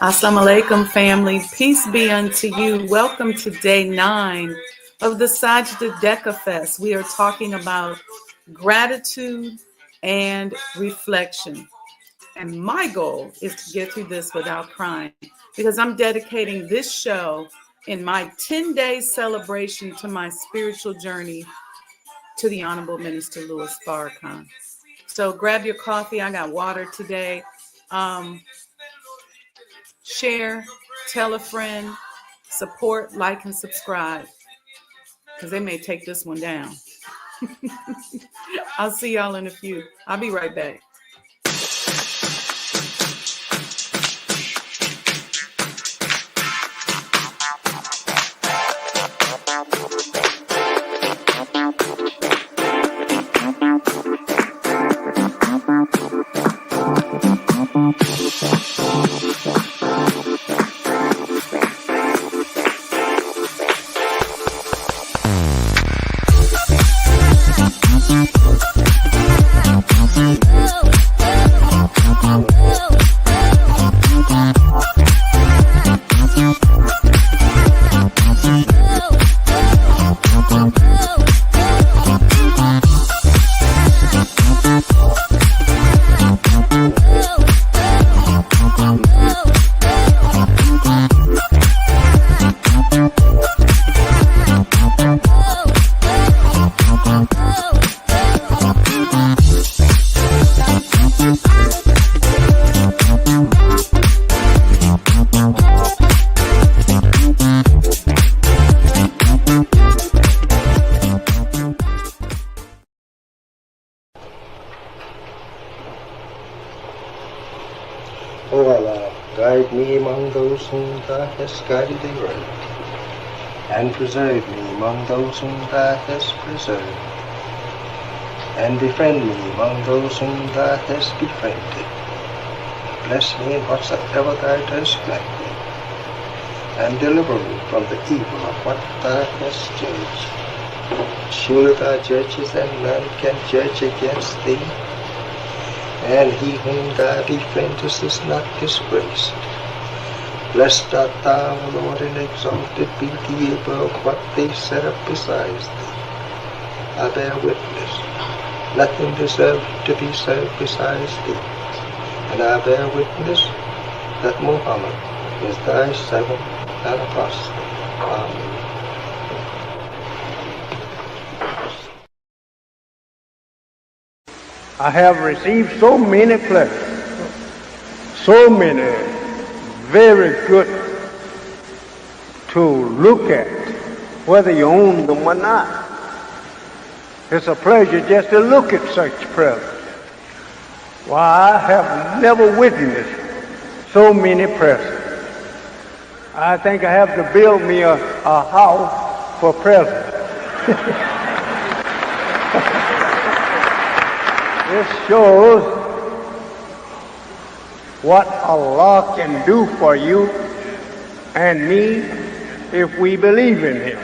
Assalamu alaikum, family. Peace be unto you. Welcome to day 9 of the Sajdah Deca Fest. We are talking about gratitude and reflection. And my goal is to get through this without crying, because I'm dedicating this show in my 10-day celebration to my spiritual journey to the Honorable Minister Louis Farrakhan. So grab your coffee. I got water today. Share, tell a friend, support, like, and subscribe, because they may take this one down. I'll see y'all in a few. I'll be right back. O Allah, guide me among those whom Thou hast guided aright, and preserve me among those whom Thou hast preserved, and befriend me among those whom Thou hast befriended. Bless me in whatsoever Thou dost grant me, and deliver me from the evil of what Thou hast judged. Surely Thou judges, and none can judge against Thee, and he whom Thou befriendest is not disgraced. Blessed art Thou, O Lord, and exalted be Thee above what they set up besides Thee. I bear witness, nothing deserves to be served besides Thee, and I bear witness that Muhammad is Thy servant and apostle. Amen. I have received so many pleasures, so many very good to look at, whether you own them or not. It's a pleasure just to look at such presents. Why, I have never witnessed so many presents. I think I have to build me a house for presents. This shows what Allah can do for you and me if we believe in Him.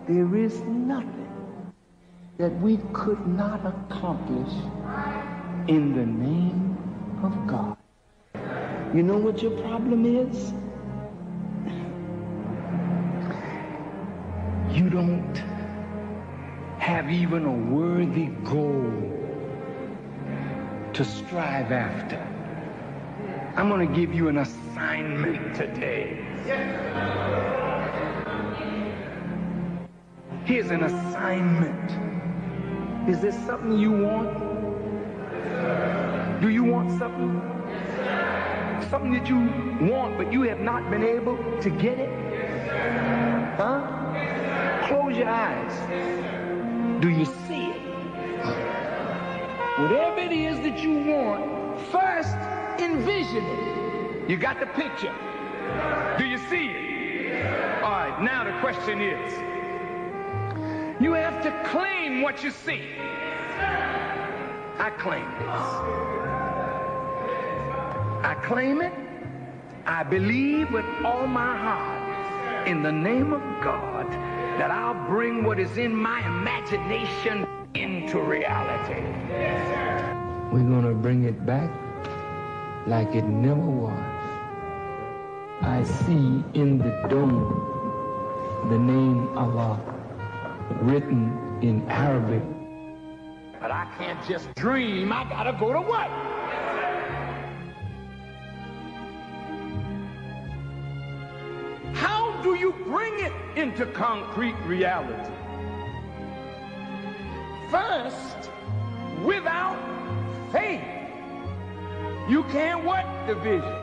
There is nothing that we could not accomplish in the name of God. You know what your problem is? You don't have even a worthy goal to strive after. I'm going to give you an assignment today. Here's an assignment. Is there something you want? Do you want something? Something that you want, but you have not been able to get it? Huh? Close your eyes. Do you see it? Whatever it is that you want, first envision it. You got the picture. Do you see it? All right, now the question is, you have to claim what you see. I claim this. I claim it. I believe with all my heart in the name of God that I'll bring what is in my imagination into reality. We're going to bring it back like it never was. I see in the dome the name Allah written in Arabic. But I can't just dream, I gotta go to work. How do you bring it into concrete reality? First, without faith, you can't work the vision.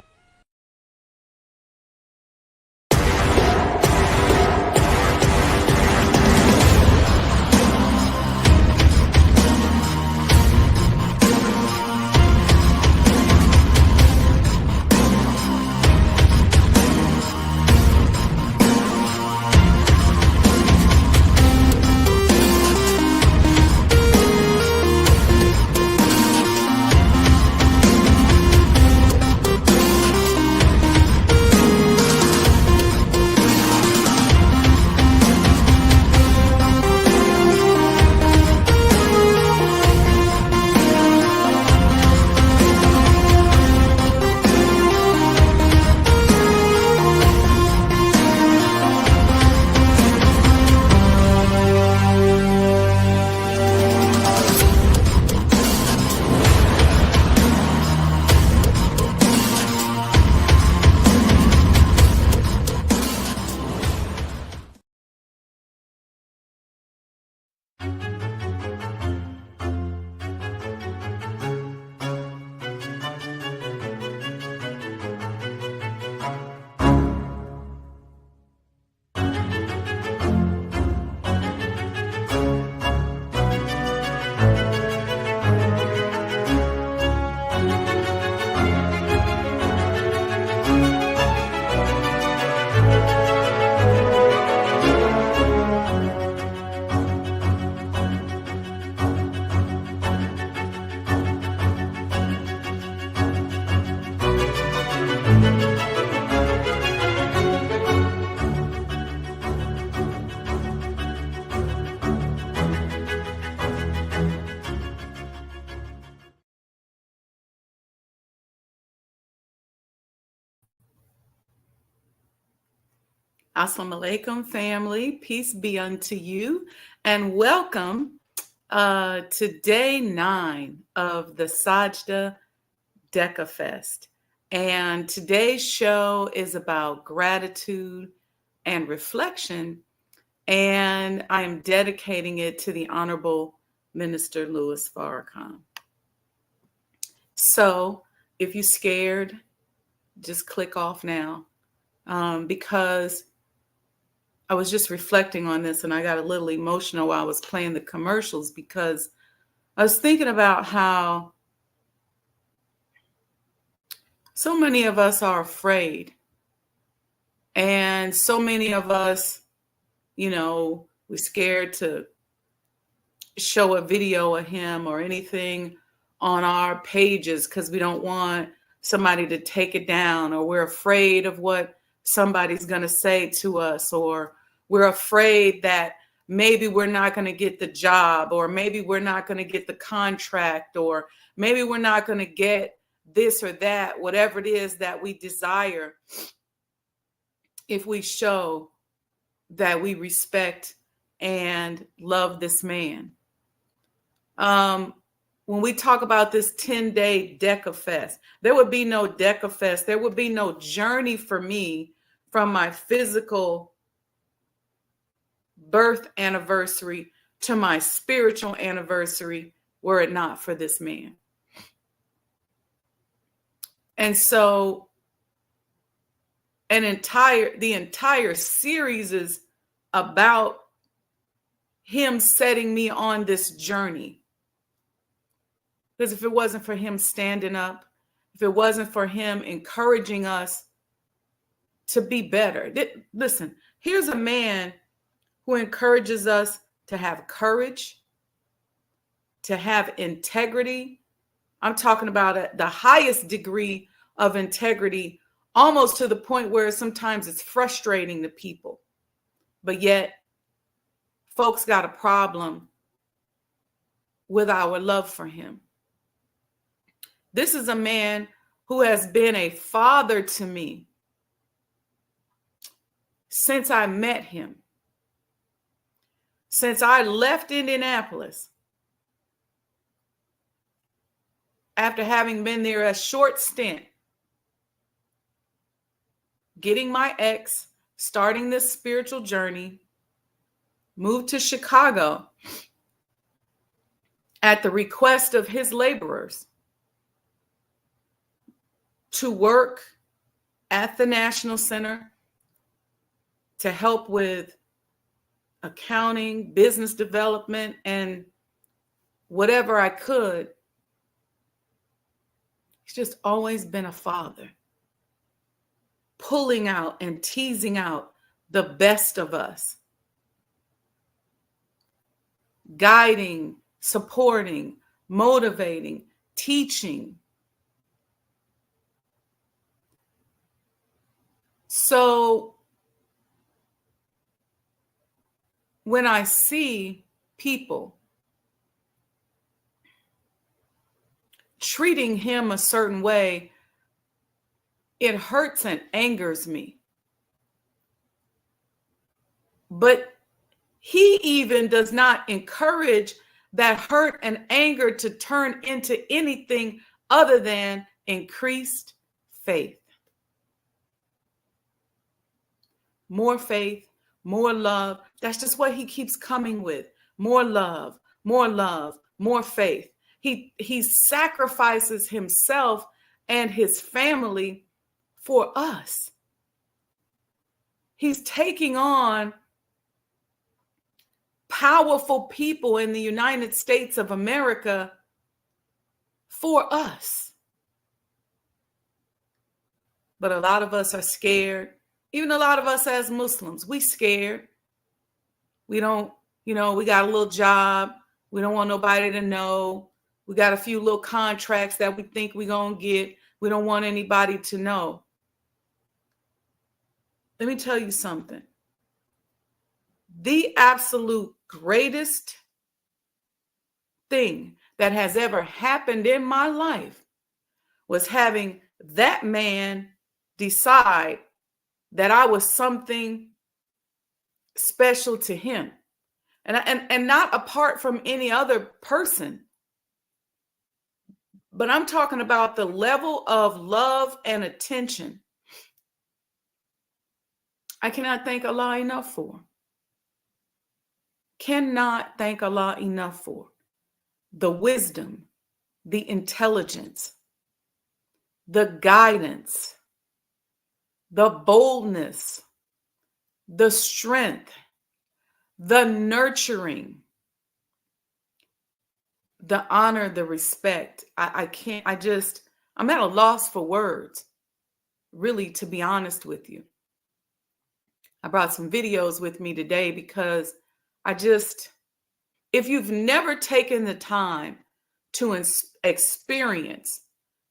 Assalamu alaikum, family. Peace be unto you, and welcome to day 9 of the Sajdah Decca Fest. And today's show is about gratitude and reflection, and I am dedicating it to the Honorable Minister Louis Farrakhan. So if you're scared, just click off now, because I was just reflecting on this and I got a little emotional while I was playing the commercials, because I was thinking about how so many of us are afraid. And so many of us, we're scared to show a video of him or anything on our pages because we don't want somebody to take it down, or we're afraid of what somebody's going to say to us, or we're afraid that maybe we're not going to get the job, or maybe we're not going to get the contract, or maybe we're not going to get this or that, whatever it is that we desire, if we show that we respect and love this man. When we talk about this 10-day Decca Fest, there would be no Decca Fest. There would be no journey for me from my physical birth anniversary to my spiritual anniversary were it not for this man. And so the entire series is about him setting me on this journey. Because if it wasn't for him standing up, if it wasn't for him encouraging us to be better. Listen, here's a man who encourages us to have courage, to have integrity. I'm talking about the highest degree of integrity, almost to the point where sometimes it's frustrating to people. But yet folks got a problem with our love for him. This is a man who has been a father to me since I met him. Since I left Indianapolis, after having been there a short stint, getting my ex, starting this spiritual journey, moved to Chicago at the request of his laborers to work at the National Center to help with accounting, business development, and whatever I could. He's just always been a father, pulling out and teasing out the best of us, guiding, supporting, motivating, teaching. So when I see people treating him a certain way, it hurts and angers me. But he even does not encourage that hurt and anger to turn into anything other than increased faith. More faith, more love. That's just what he keeps coming with. More love, more love, more faith. He sacrifices himself and his family for us. He's taking on powerful people in the United States of America for us. But a lot of us are scared. Even a lot of us as Muslims, we scared. We don't, we got a little job. We don't want nobody to know. We got a few little contracts that we think we're going to get. We don't want anybody to know. Let me tell you something. The absolute greatest thing that has ever happened in my life was having that man decide that I was something special to him. And not apart from any other person. But I'm talking about the level of love and attention I cannot thank Allah enough for. Cannot thank Allah enough for. The wisdom, the intelligence, the guidance, the boldness, the strength, the nurturing, the honor, the respect. I'm at a loss for words, really, to be honest with you. I brought some videos with me today because if you've never taken the time to experience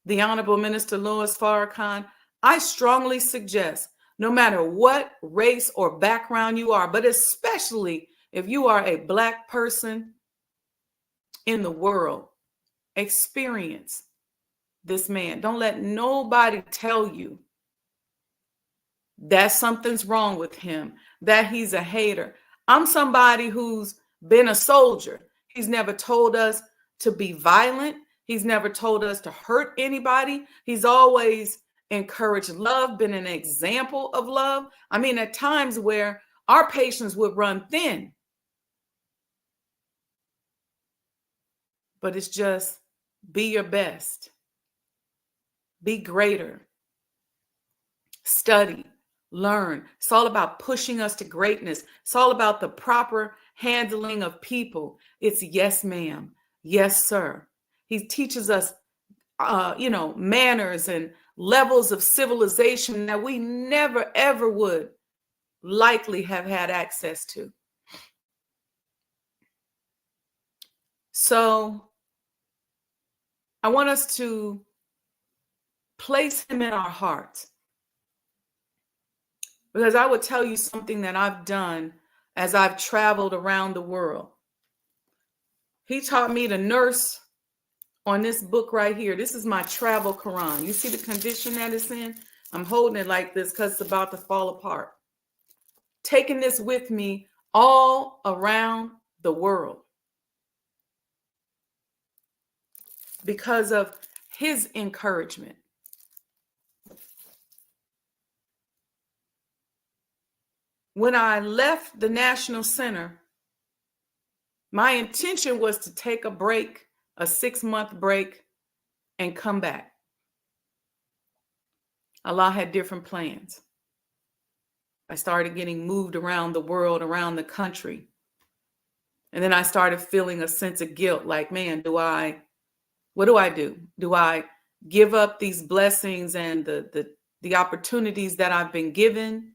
the Honorable Minister Louis Farrakhan, I strongly suggest, no matter what race or background you are, but especially if you are a Black person in the world, experience this man. Don't let nobody tell you that something's wrong with him, that he's a hater. I'm somebody who's been a soldier. He's never told us to be violent. He's never told us to hurt anybody. He's always encouraged love, been an example of love. I mean, at times where our patience would run thin. But it's just be your best. Be greater. Study. Learn. It's all about pushing us to greatness. It's all about the proper handling of people. It's yes, ma'am. Yes, sir. He teaches us, manners and levels of civilization that we never, ever would likely have had access to. So I want us to place him in our hearts. Because I would tell you something that I've done as I've traveled around the world. He taught me to nurse on this book right here. This is my travel Quran. You see the condition that it's in? I'm holding it like this because it's about to fall apart. Taking this with me all around the world because of his encouragement. When I left the National Center, my intention was to take a break, a 6-month break, and come back. Allah had different plans. I started getting moved around the world, around the country. And then I started feeling a sense of guilt, like, man, what do I do? Do I give up these blessings and the opportunities that I've been given?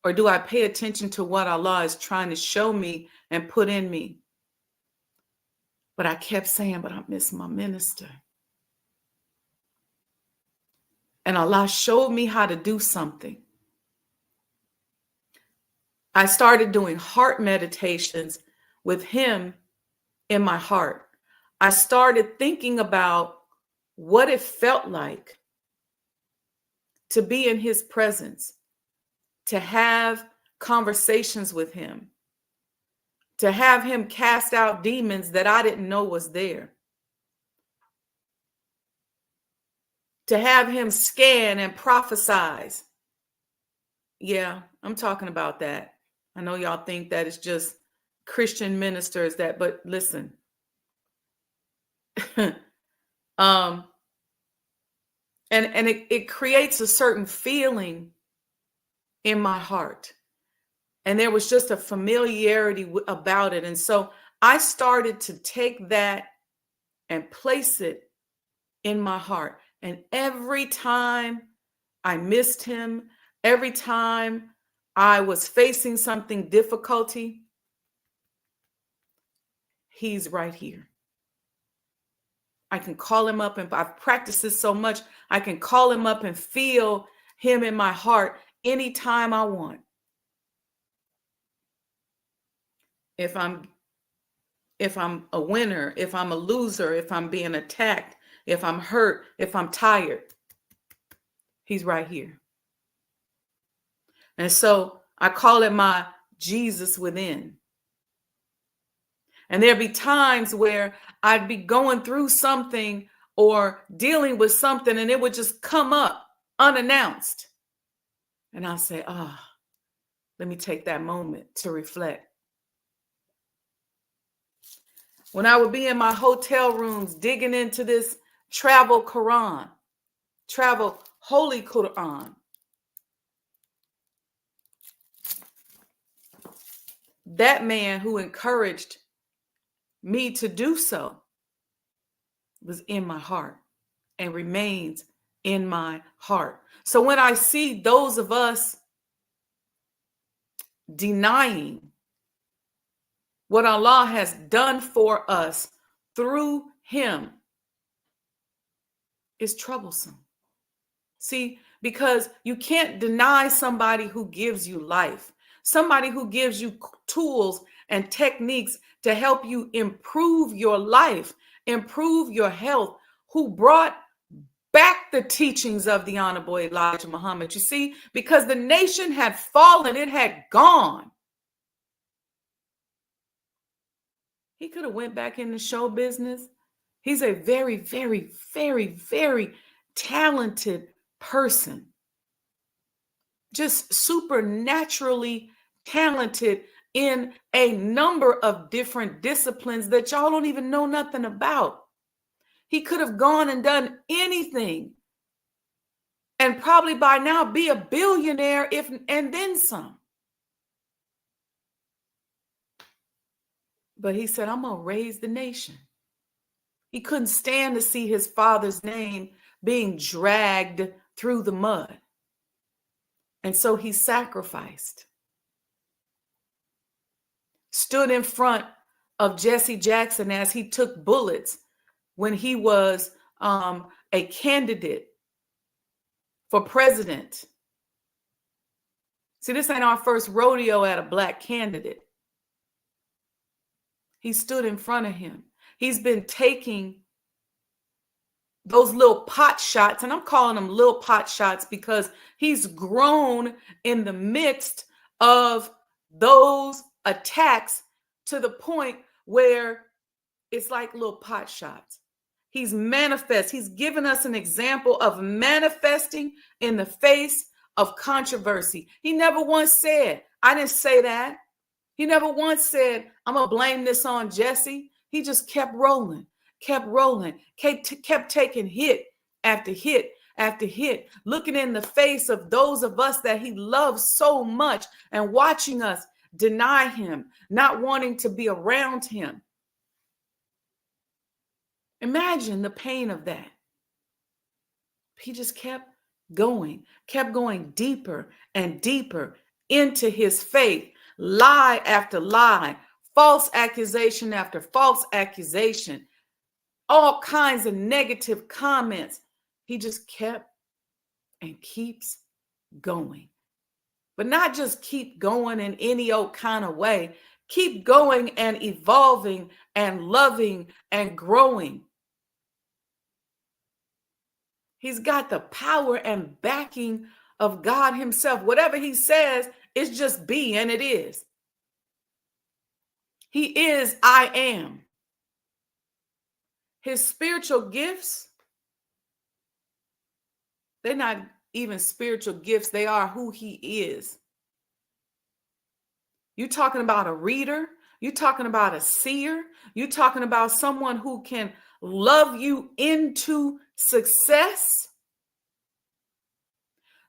Or do I pay attention to what Allah is trying to show me and put in me? But I kept saying, but I miss my minister. And Allah showed me how to do something. I started doing heart meditations with him in my heart. I started thinking about what it felt like to be in his presence, to have conversations with him, to have him cast out demons that I didn't know was there, to have him scan and prophesize. Yeah, I'm talking about that. I know y'all think that it's just Christian ministers but listen. And it creates a certain feeling in my heart. And there was just a familiarity about it. And so I started to take that and place it in my heart. And every time I missed him, every time I was facing something difficulty, he's right here. I can call him up, and I've practiced this so much, I can call him up and feel him in my heart anytime I want. If I'm a winner, if I'm a loser, if I'm being attacked, if I'm hurt, if I'm tired, he's right here. And so I call it my Jesus within. And there'd be times where I'd be going through something or dealing with something, and it would just come up unannounced. And I'll say, let me take that moment to reflect. When I would be in my hotel rooms digging into this travel Quran, travel Holy Quran, that man who encouraged me to do so was in my heart and remains in my heart. So when I see those of us denying what Allah has done for us through him, it's troublesome. See, because you can't deny somebody who gives you life, somebody who gives you tools and techniques to help you improve your life, improve your health, who brought back the teachings of the Honorable Elijah Muhammad. You see, because the nation had fallen, it had gone. He could have went back into show business. He's a very, very, very, very talented person. Just supernaturally talented in a number of different disciplines that y'all don't even know nothing about. He could have gone and done anything and probably by now be a billionaire and then some. But he said, I'm going to raise the nation. He couldn't stand to see his father's name being dragged through the mud. And so he sacrificed. Stood in front of Jesse Jackson as he took bullets when he was a candidate for president. See, this ain't our first rodeo at a black candidate. He stood in front of him. He's been taking those little pot shots, and I'm calling them little pot shots because he's grown in the midst of those attacks to the point where it's like little pot shots. He's given us an example of manifesting in the face of controversy. He never once said, I didn't say that. He never once said, I'm going to blame this on Jesse. He just kept rolling, kept taking hit after hit after hit, looking in the face of those of us that he loves so much and watching us deny him, not wanting to be around him. Imagine the pain of that. He just kept going deeper and deeper into his faith, lie after lie, false accusation after false accusation, all kinds of negative comments. He just kept and keeps going. But not just keep going in any old kind of way. Keep going and evolving and loving and growing. He's got the power and backing of God himself. Whatever he says, it's just be, and it is. He is, I am. His spiritual gifts, they're not even spiritual gifts. They are who he is. You're talking about a reader. You're talking about a seer. You're talking about someone who can love you into success.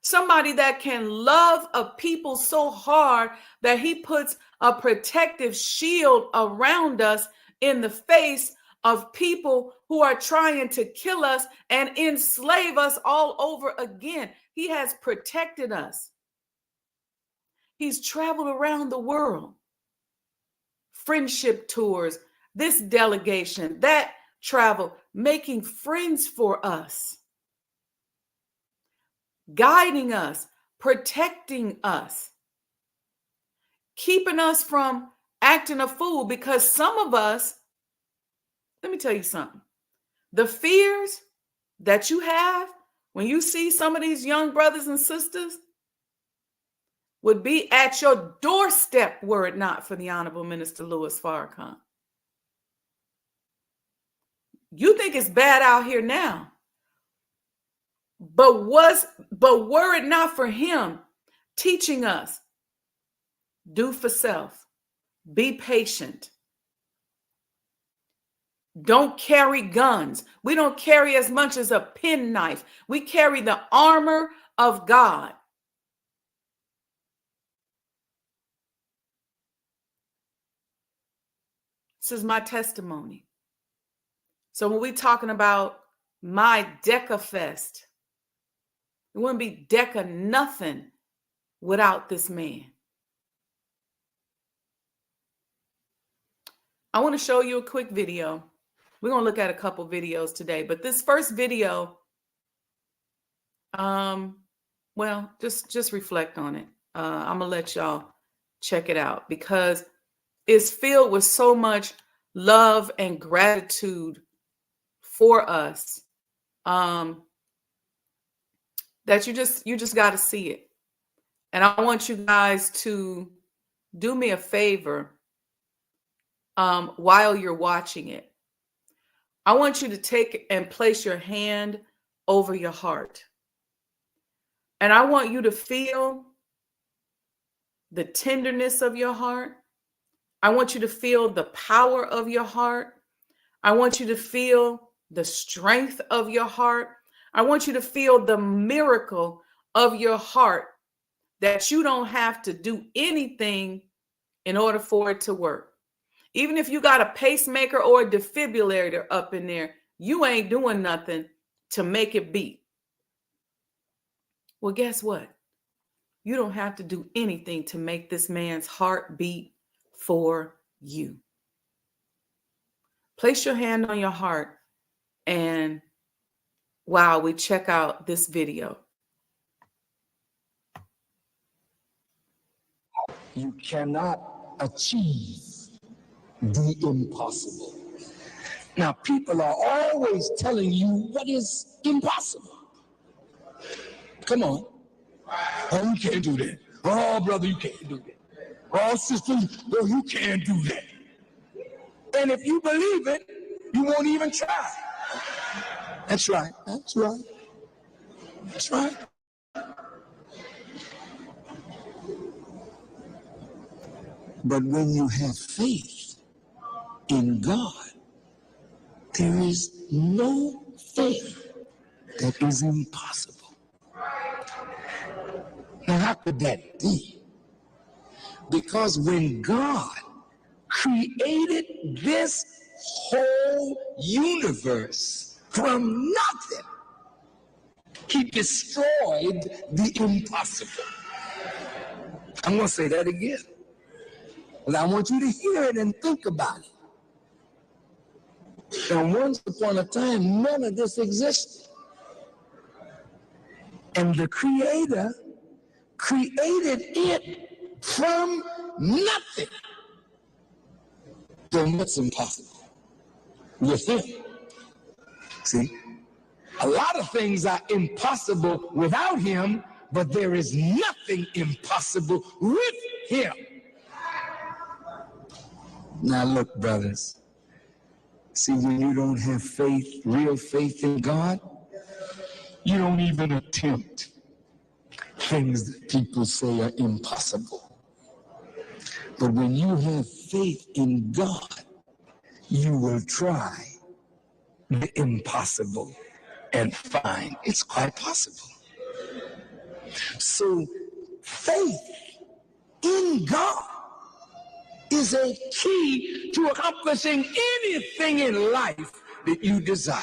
Somebody that can love a people so hard that he puts a protective shield around us in the face of people who are trying to kill us and enslave us all over again. He has protected us. He's traveled around the world. Friendship tours, this delegation, that travel, making friends for us. Guiding us, protecting us, keeping us from acting a fool, because some of us, let me tell you something, the fears that you have when you see some of these young brothers and sisters would be at your doorstep were it not for the Honorable Minister Louis Farrakhan. You think it's bad out here now. But were it not for him teaching us, do for self, be patient. Don't carry guns. We don't carry as much as a penknife. We carry the armor of God. This is my testimony. So when we're talking about my Deca Fest, it wouldn't be Deca nothing without this man. I want to show you a quick video. We're going to look at a couple videos today, but this first video, well, just reflect on it. I'm going to let y'all check it out because it's filled with so much love and gratitude for us. That you just got to see it. And I want you guys to do me a favor while you're watching it. I want you to take and place your hand over your heart. And I want you to feel the tenderness of your heart. I want you to feel the power of your heart. I want you to feel the strength of your heart. I want you to feel the miracle of your heart, that you don't have to do anything in order for it to work. Even if you got a pacemaker or a defibrillator up in there, you ain't doing nothing to make it beat. Well, guess what? You don't have to do anything to make this man's heart beat for you. Place your hand on your heart and while we check out this video. you cannot achieve the impossible. Now, people are always telling you what is impossible. Come on. Oh, you can't do that. Oh, brother, you can't do that. Oh, sister, no, you can't do that. And if you believe it, you won't even try. That's right. That's right. That's right. But when you have faith in God, there is no thing that is impossible. Now, how could that be? Because when God created this whole universe from nothing, he destroyed the impossible. I'm going to say that again. And I want you to hear it and think about it. Now, once upon a time, none of this existed. And the Creator created it from nothing. Then what's impossible with him? See, a lot of things are impossible without him, but there is nothing impossible with him. Now look, brothers, see, when you don't have faith, real faith in God, you don't even attempt things that people say are impossible. But when you have faith in God, you will try the impossible and find it's quite possible. So faith in God is a key to accomplishing anything in life that you desire.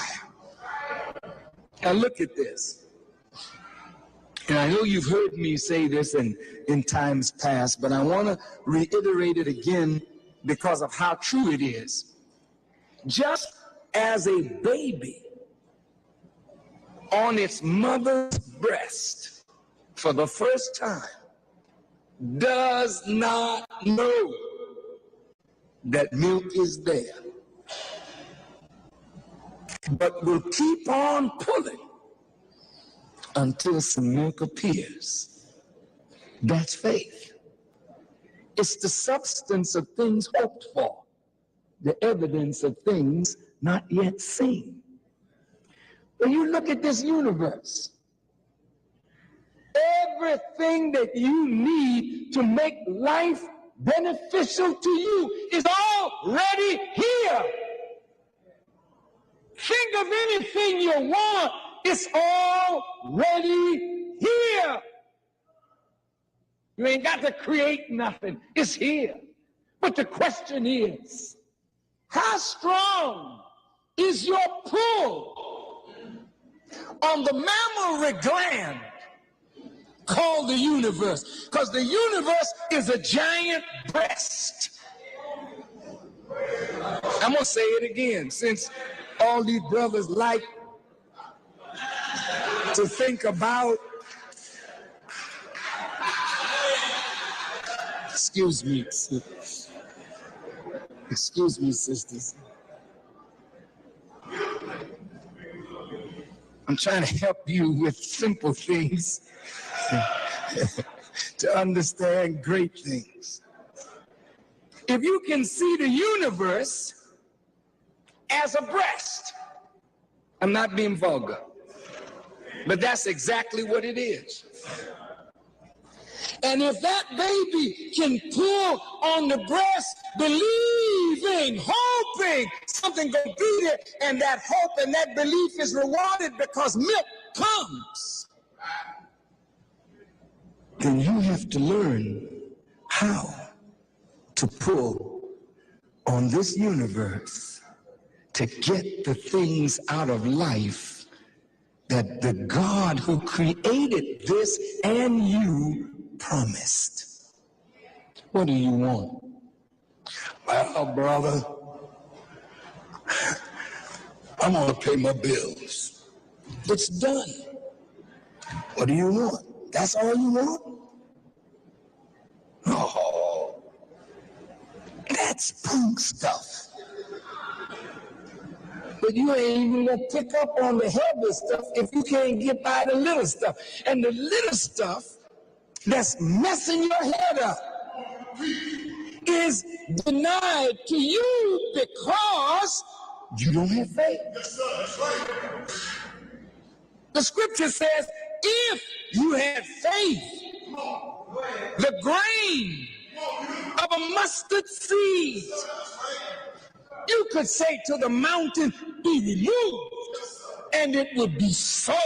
Now look at this. And I know you've heard me say this in times past, but I want to reiterate it again because of how true it is. Just as a baby on its mother's breast for the first time does not know that milk is there, but will keep on pulling until some milk appears. That's faith. It's the substance of things hoped for, the evidence of things not yet seen. When you look at this universe, everything that you need to make life beneficial to you is already here. Think of anything you want, it's already here. You ain't got to create nothing, it's here. But the question is, how strong is your pull on the mammary gland called the universe? Because the universe is a giant breast. I'm going to say it again, since all these brothers like to think about, excuse me, sisters. I'm trying to help you with simple things to understand great things. If you can see the universe as a breast, I'm not being vulgar, but that's exactly what it is. And if that baby can pull on the breast, believing, hoping something gonna be there, and that hope and that belief is rewarded because milk comes, then you have to learn how to pull on this universe to get the things out of life that the God who created this and you promised. What do you want? Well, brother, I'm gonna pay my bills. It's done. What do you want? That's all you want? Oh, That's punk stuff. But you ain't even gonna pick up on the heavy stuff if you can't get by the little stuff. And the little stuff that's messing your head up is denied to you because you don't have faith. The scripture says, if you had faith, the grain of a mustard seed, you could say to the mountain, be removed, and it would be so.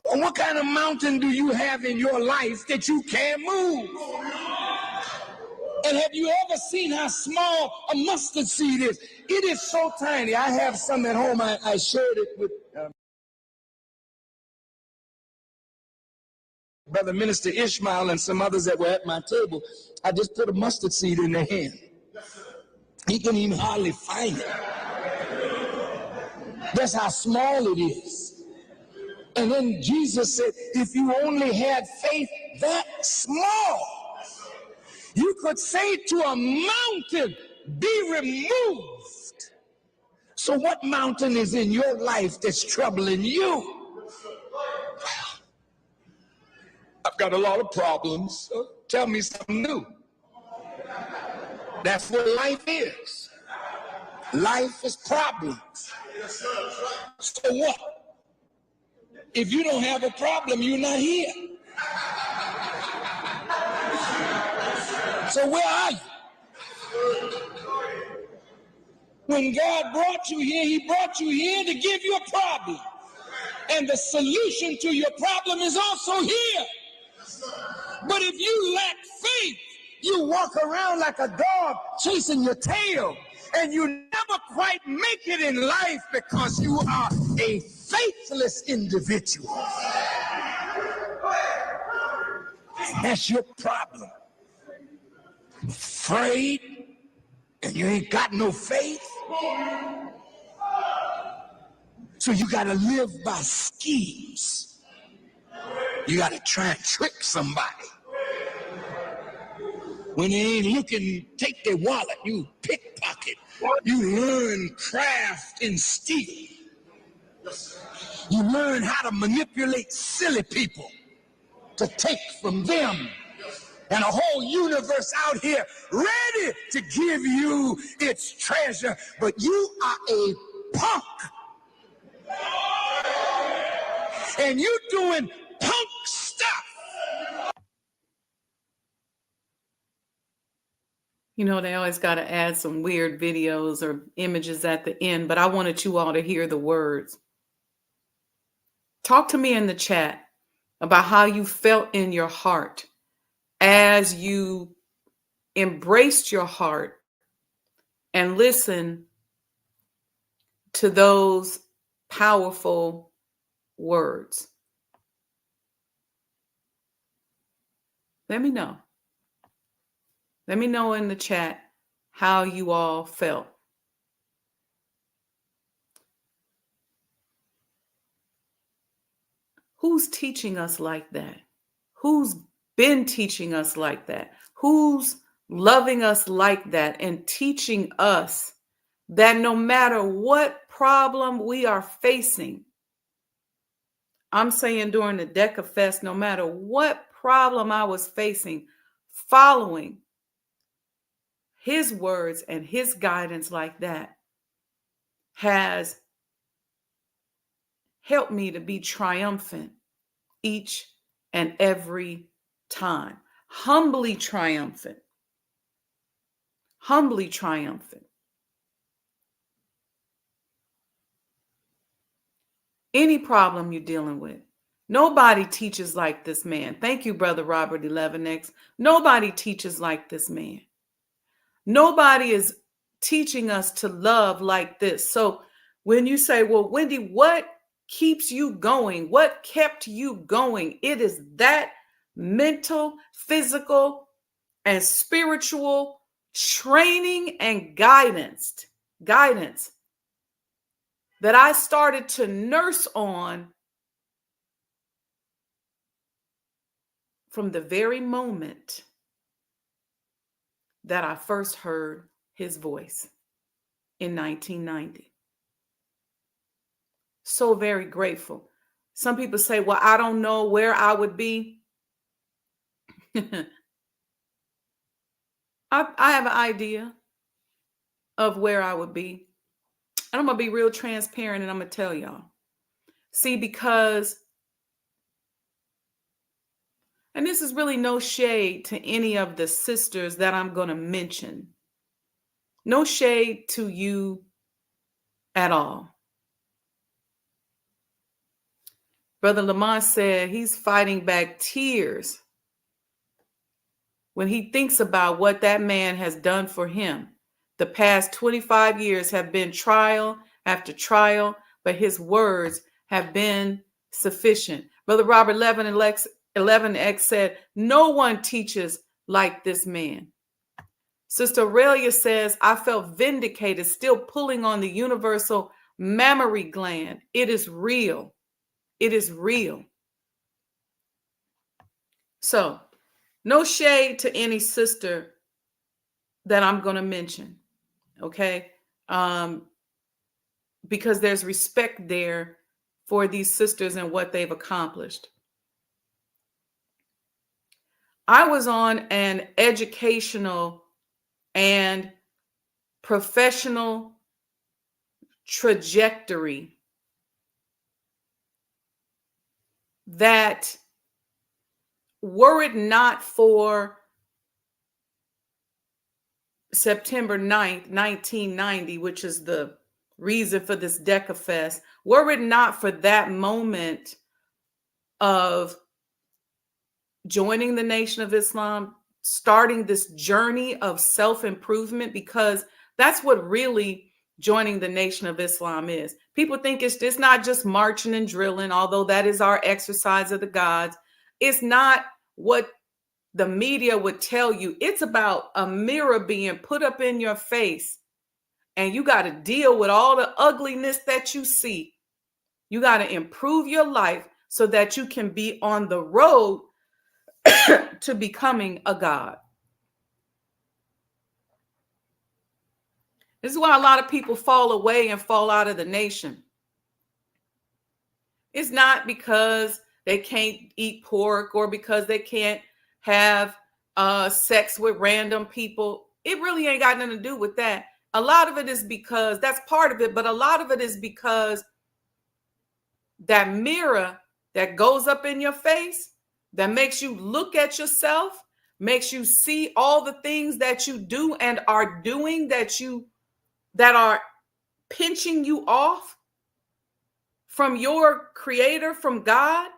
What kind of mountain do you have in your life that you can't move? And have you ever seen how small a mustard seed is? It is so tiny. I have some at home. I shared it with Brother Minister Ishmael and some others that were at my table. I just put a mustard seed in their hand. He couldn't even hardly find it. That's how small it is. And then Jesus said, if you only had faith that small, you could say to a mountain, be removed. So what mountain is in your life that's troubling you? I've got a lot of problems. So tell me something new. That's what life is. Life is problems. So what? If you don't have a problem, you're not here. So where are you? When God brought you here, he brought you here to give you a problem. And the solution to your problem is also here. But if you lack faith, you walk around like a dog chasing your tail, and you never quite make it in life because you are a faithless individual. That's your problem. Afraid, and you ain't got no faith. So you got to live by schemes. You got to try and trick somebody. When they ain't looking, take their wallet, you pickpocket. You learn craft and steal. You learn how to manipulate silly people to take from them. And a whole universe out here ready to give you its treasure. But you are a punk. And you doing punk stuff. You know, they always got to add some weird videos or images at the end, but I wanted you all to hear the words. Talk to me in the chat about how you felt in your heart as you embraced your heart and listened to those powerful words. Let me know. Let me know in the chat how you all felt. Who's teaching us like that? Who's been teaching us like that? Who's loving us like that and teaching us that no matter what problem we are facing, I'm saying during the Deca Fest, no matter what problem I was facing, following his words and his guidance like that has helped me to be triumphant each and every time. Humbly triumphant. Humbly triumphant. Any problem you're dealing with. Nobody teaches like this man. Thank you, Brother Robert 11X. Nobody teaches like this man. Nobody is teaching us to love like this. So when you say, well, Wendy, what keeps you going? What kept you going? It is that mental, physical, and spiritual training and guidance that I started to nurse on from the very moment that I first heard his voice in 1990. So very grateful. Some people say, well, I don't know where I would be. I have an idea of where I would be. And I'm going to be real transparent and I'm going to tell y'all. See, because, and this is really no shade to any of the sisters that I'm going to mention. No shade to you at all. Brother Lamont said he's fighting back tears when he thinks about what that man has done for him. The past 25 years have been trial after trial, but his words have been sufficient. Brother Robert 11X said, no one teaches like this man. Sister Aurelia says, I felt vindicated, still pulling on the universal mammary gland. It is real. It is real. So, no shade to any sister that I'm going to mention, okay? Because there's respect there for these sisters and what they've accomplished. I was on an educational and professional trajectory that, were it not for September 9th, 1990, which is the reason for this Decafest, were it not for that moment of joining the Nation of Islam, starting this journey of self-improvement, because that's what really joining the Nation of Islam is. People think it's not just marching and drilling, although that is our exercise of the gods. It's not what the media would tell you. It's about a mirror being put up in your face, and you got to deal with all the ugliness that you see. You got to improve your life so that you can be on the road to becoming a god. This is why a lot of people fall away and fall out of the nation. It's not because they can't eat pork or because they can't have sex with random people. It really ain't got nothing to do with that. A lot of it is because, that's part of it, but a lot of it is because that mirror that goes up in your face, that makes you look at yourself, makes you see all the things that you do and are doing that are pinching you off from your creator, from God.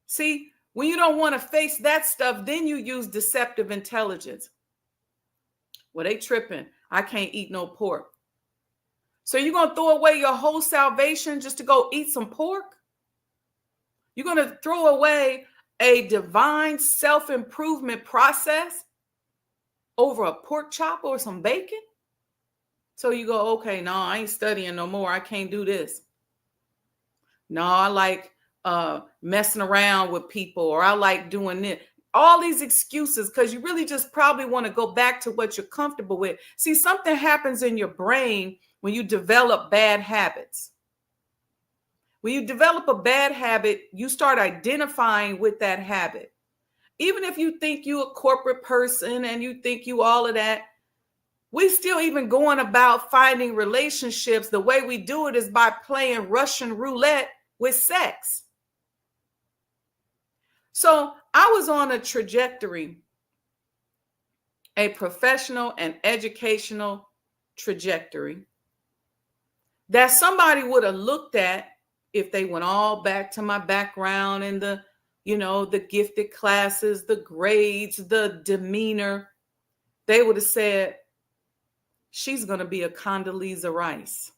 See, when you don't want to face that stuff, then you use deceptive intelligence. Well, they tripping. I can't eat no pork. So you're going to throw away your whole salvation just to go eat some pork? You're going to throw away a divine self-improvement process over a pork chop or some bacon? So you go, okay, no, I ain't studying no more. I can't do this. No, I like messing around with people, or I like doing this. All these excuses, because you really just probably want to go back to what you're comfortable with. See, something happens in your brain when you develop bad habits. When you develop a bad habit, you start identifying with that habit. Even if you think you're a corporate person and you think you all of that, we still even going about finding relationships. The way we do it is by playing Russian roulette with sex. So I was on a trajectory, a professional and educational trajectory that somebody would have looked at if they went all back to my background and the gifted classes, the grades, the demeanor. They would have said, she's going to be a Condoleezza Rice.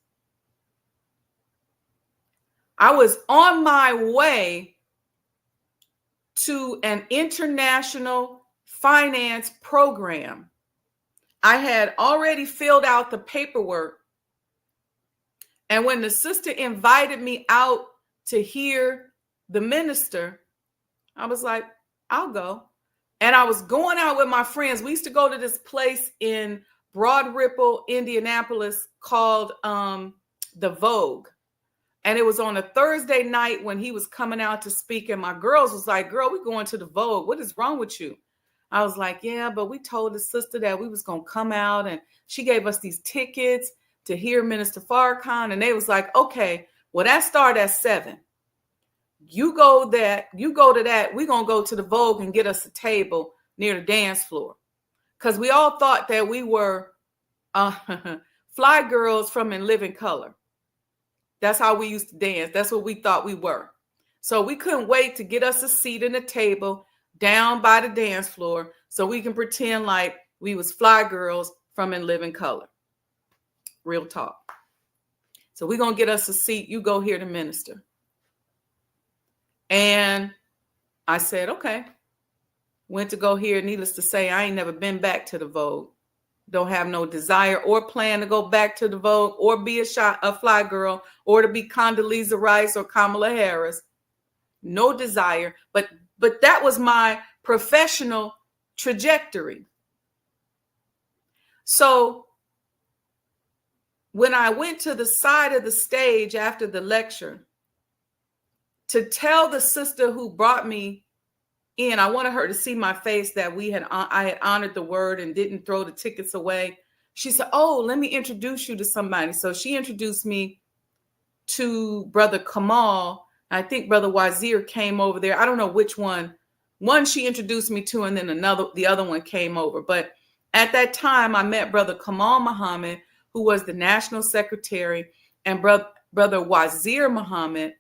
I was on my way to an international finance program. I had already filled out the paperwork. And when the sister invited me out to hear the minister, I was like, I'll go. And I was going out with my friends. We used to go to this place in Broad Ripple, Indianapolis called the Vogue. And it was on a Thursday night when he was coming out to speak. And my girls was like, girl, we're going to the Vogue. What is wrong with you? I was like, yeah, but we told the sister that we was going to come out. And she gave us these tickets to hear Minister Farrakhan. And they was like, okay, well, that started at 7. You go to that. We're going to go to the Vogue and get us a table near the dance floor. Because we all thought that we were fly girls from In Living Color. That's how we used to dance. That's what we thought we were. So we couldn't wait to get us a seat and a table down by the dance floor so we can pretend like we was fly girls from In Living Color. Real talk. So we're going to get us a seat. You go hear the minister. And I said, okay. Went to go hear. Needless to say, I ain't never been back to the Vogue. Don't have no desire or plan to go back to the Vogue or be a fly girl or to be Condoleezza Rice or Kamala Harris. No desire. But that was my professional trajectory. So when I went to the side of the stage after the lecture to tell the sister who brought me in, I wanted her to see my face that I had honored the word and didn't throw the tickets away. She said, oh, let me introduce you to somebody. So she introduced me to Brother Kamal. I think Brother Wazir came over there. I don't know which one. One she introduced me to, and then the other one came over. But at that time, I met Brother Kamal Muhammad, who was the national secretary, and Brother Wazir Muhammad,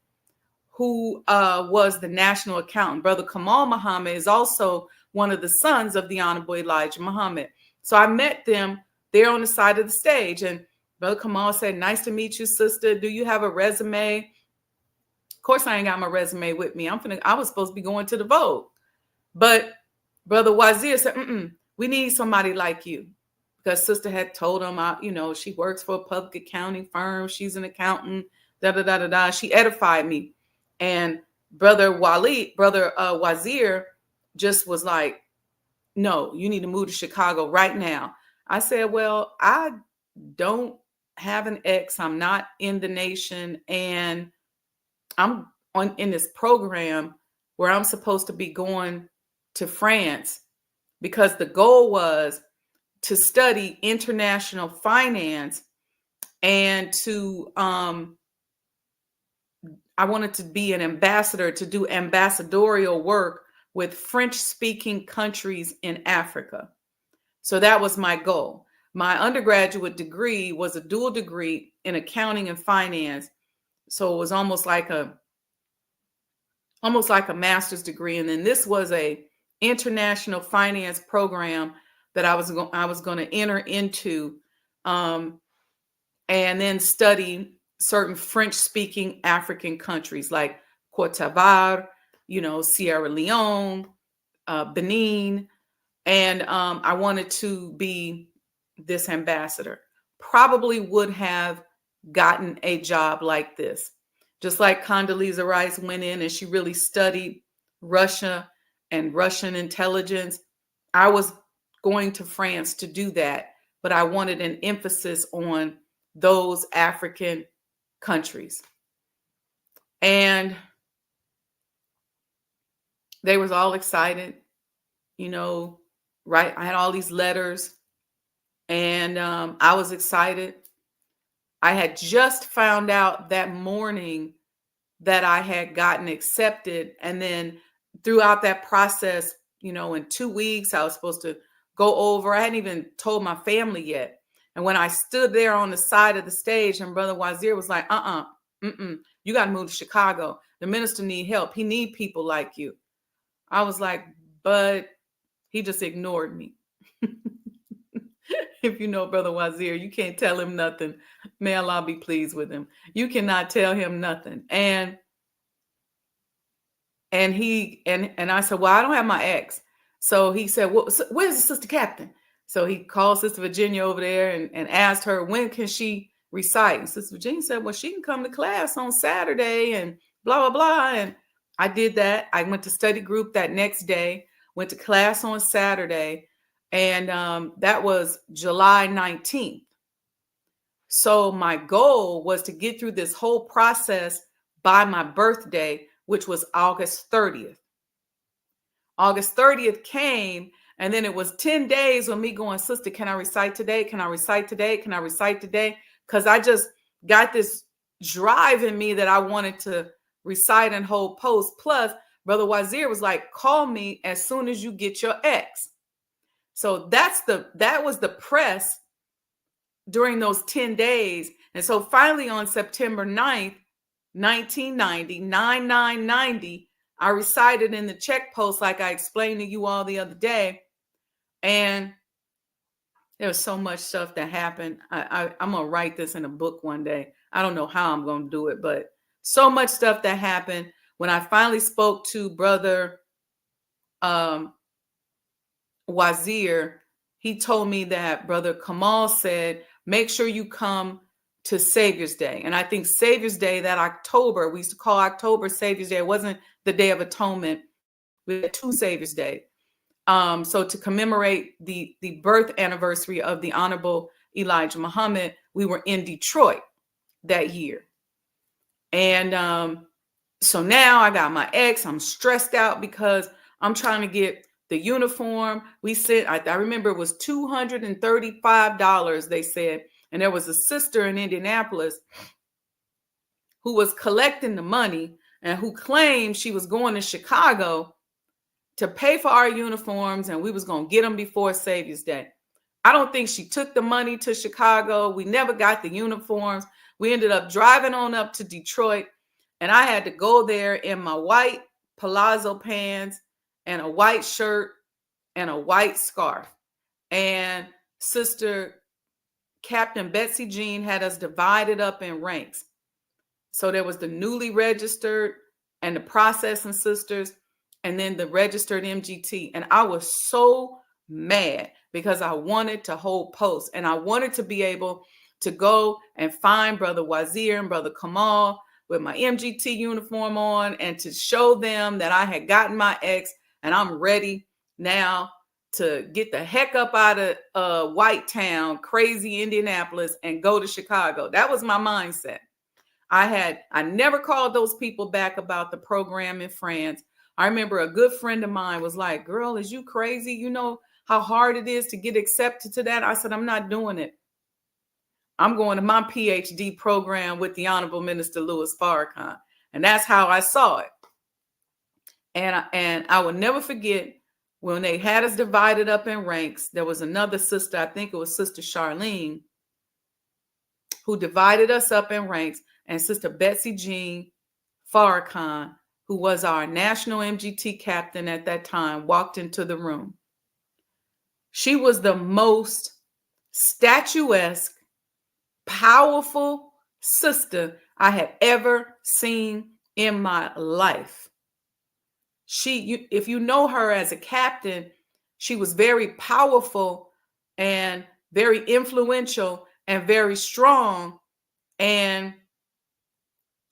who was the national accountant. Brother Kamal Muhammad is also one of the sons of the Honorable Elijah Muhammad. So I met them there on the side of the stage. And Brother Kamal said, nice to meet you, sister. Do you have a resume? Of course, I ain't got my resume with me. I was supposed to be going to the Vogue. But Brother Wazir said, we need somebody like you. Because sister had told him, she works for a public accounting firm. She's an accountant, da-da-da-da-da. She edified me. And Brother Wazir just was like, no, you need to move to Chicago right now. I said, well, I don't have an ex. I'm not in the nation. And I'm in this program where I'm supposed to be going to France because the goal was to study international finance and to, I wanted to be an ambassador, to do ambassadorial work with French-speaking countries in Africa. So that was my goal. My undergraduate degree was a dual degree in accounting and finance. So it was almost like a master's degree. And then this was a international finance program that I was going to enter into and then study certain French-speaking African countries like Cote d'Ivoire, Sierra Leone, Benin. And I wanted to be this ambassador. Probably would have gotten a job like this. Just like Condoleezza Rice went in and she really studied Russia and Russian intelligence. I was going to France to do that, but I wanted an emphasis on those African countries. And they was all excited, right? I had all these letters and I was excited. I had just found out that morning that I had gotten accepted. And then throughout that process, in 2 weeks, I was supposed to go over. I hadn't even told my family yet. And when I stood there on the side of the stage and Brother Wazir was like, you got to move to Chicago. The minister need help. He need people like you. I was like, but he just ignored me. If you know Brother Wazir, you can't tell him nothing. May Allah be pleased with him. You cannot tell him nothing. And I said, well, I don't have my ex. So he said, well, where's the sister captain? So he called Sister Virginia over there and asked her, when can she recite? And Sister Virginia said, well, she can come to class on Saturday and blah, blah, blah. And I did that. I went to study group that next day. went to class on Saturday, and that was July 19th. So my goal was to get through this whole process by my birthday, which was August 30th. August 30th came, and then it was 10 days with me going, sister, can I recite today? Can I recite today? Can I recite today? Because I just got this drive in me that I wanted to recite and hold post. Plus, Brother Wazir was like, call me as soon as you get your X. So that was the press during those 10 days. And so finally on September 9th, 1990, 9990, I recited in the check post like I explained to you all the other day. And there was so much stuff that happened. I'm going to write this in a book one day. I don't know how I'm going to do it, but so much stuff that happened. When I finally spoke to Brother Wazir, he told me that Brother Kamal said, make sure you come to Savior's Day. And I think Savior's Day, that October, we used to call October Savior's Day. It wasn't the Day of Atonement. We had 2 Savior's Day. So to commemorate the birth anniversary of the Honorable Elijah Muhammad, we were in Detroit that year. And so now I got my ex. I'm stressed out because I'm trying to get the uniform. We said, I remember it was $235, they said. And there was a sister in Indianapolis who was collecting the money and who claimed she was going to Chicago to pay for our uniforms, and we was going to get them before Savior's Day. I don't think she took the money to Chicago. We never got the uniforms. We ended up driving on up to Detroit, and I had to go there in my white palazzo pants and a white shirt and a white scarf. And Sister Captain Betsy Jean had us divided up in ranks. So there was the newly registered and the processing sisters, and then the registered MGT. And I was so mad because I wanted to hold posts, and I wanted to be able to go and find Brother Wazir and Brother Kamal with my MGT uniform on, and to show them that I had gotten my X and I'm ready now to get the heck up out of White Town, crazy Indianapolis, and go to Chicago. That was my mindset. I never called those people back about the program in France. I remember a good friend of mine was like, girl, is you crazy? You know how hard it is to get accepted to that? I said, I'm not doing it. I'm going to my PhD program with the Honorable Minister Louis Farrakhan. And that's how I saw it. And I will never forget when they had us divided up in ranks. There was another sister, I think it was Sister Charlene, who divided us up in ranks, and Sister Betsy Jean Farrakhan, who was our national MGT captain at that time, walked into the room. She was the most statuesque, powerful sister I had ever seen in my life. If you know her as a captain, she was very powerful and very influential and very strong. And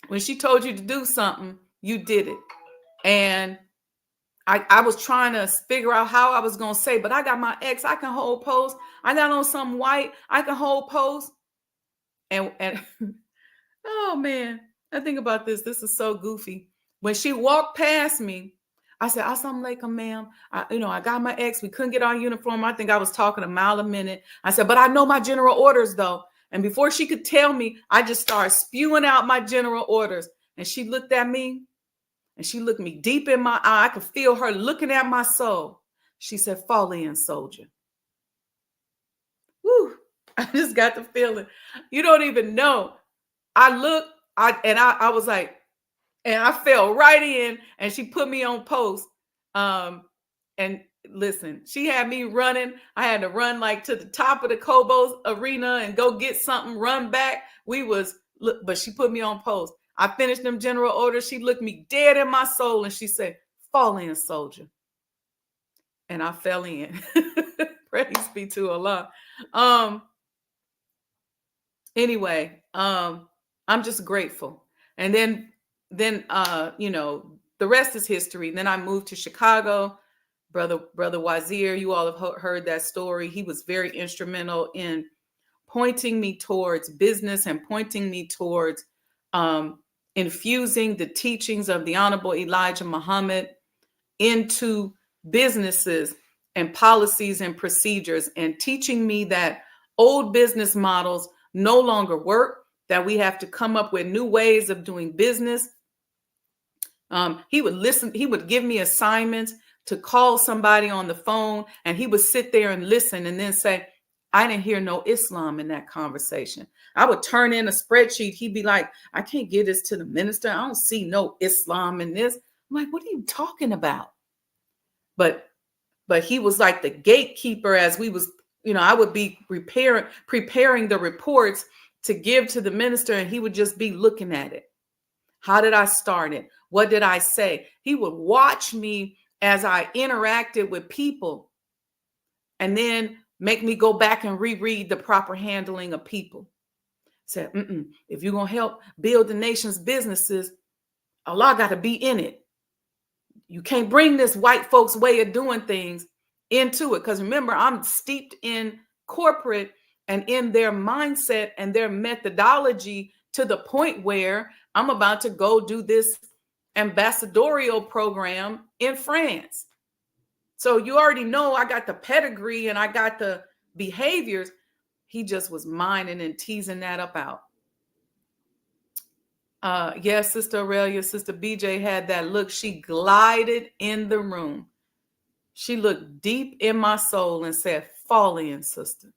when she told you to do something, you did it. And I was trying to figure out how I was going to say, but I got my ex, I can hold pose. I got on something white, I can hold pose. And oh man, I think about this. This is so goofy. When she walked past me, I said, "Assalamu alaikum, ma'am. I got my ex. We couldn't get our uniform. I think I was talking a mile a minute." I said, "But I know my general orders though." And before she could tell me, I just started spewing out my general orders. And she looked at me, and she looked me deep in my eye. I could feel her looking at my soul. She said, "Fall in, soldier." Woo! I just got the feeling. You don't even know. I looked, I was like, and I fell right in, and she put me on post. And listen, she had me running. I had to run like to the top of the Cobos arena and go get something, run back. But she put me on post. I finished them general orders. She looked me dead in my soul, and she said, "Fall in, soldier." And I fell in. Praise be to Allah. Anyway, I'm just grateful. And then the rest is history. Then I moved to Chicago, Brother Wazir, you all have heard that story. He was very instrumental in pointing me towards business and pointing me towards infusing the teachings of the Honorable Elijah Muhammad into businesses and policies and procedures, and teaching me that old business models no longer work, that we have to come up with new ways of doing business. He would give me assignments to call somebody on the phone, and he would sit there and listen and then say, I didn't hear no Islam in that conversation. I would turn in a spreadsheet. He'd be like, I can't give this to the minister. I don't see no Islam in this. I'm like, what are you talking about? But he was like the gatekeeper as we was, I would be preparing the reports to give to the minister, and he would just be looking at it. How did I start it? What did I say? He would watch me as I interacted with people and then make me go back and reread the proper handling of people. Said, if you're going to help build the nation's businesses, Allah got to be in it. You can't bring this white folks way of doing things into it. Because remember, I'm steeped in corporate and in their mindset and their methodology to the point where I'm about to go do this ambassadorial program in France. So you already know I got the pedigree and I got the behaviors. He just was mining and teasing that up out. Yes, Sister Aurelia, Sister BJ had that look. She glided in the room. She looked deep in my soul and said, fall in, sister.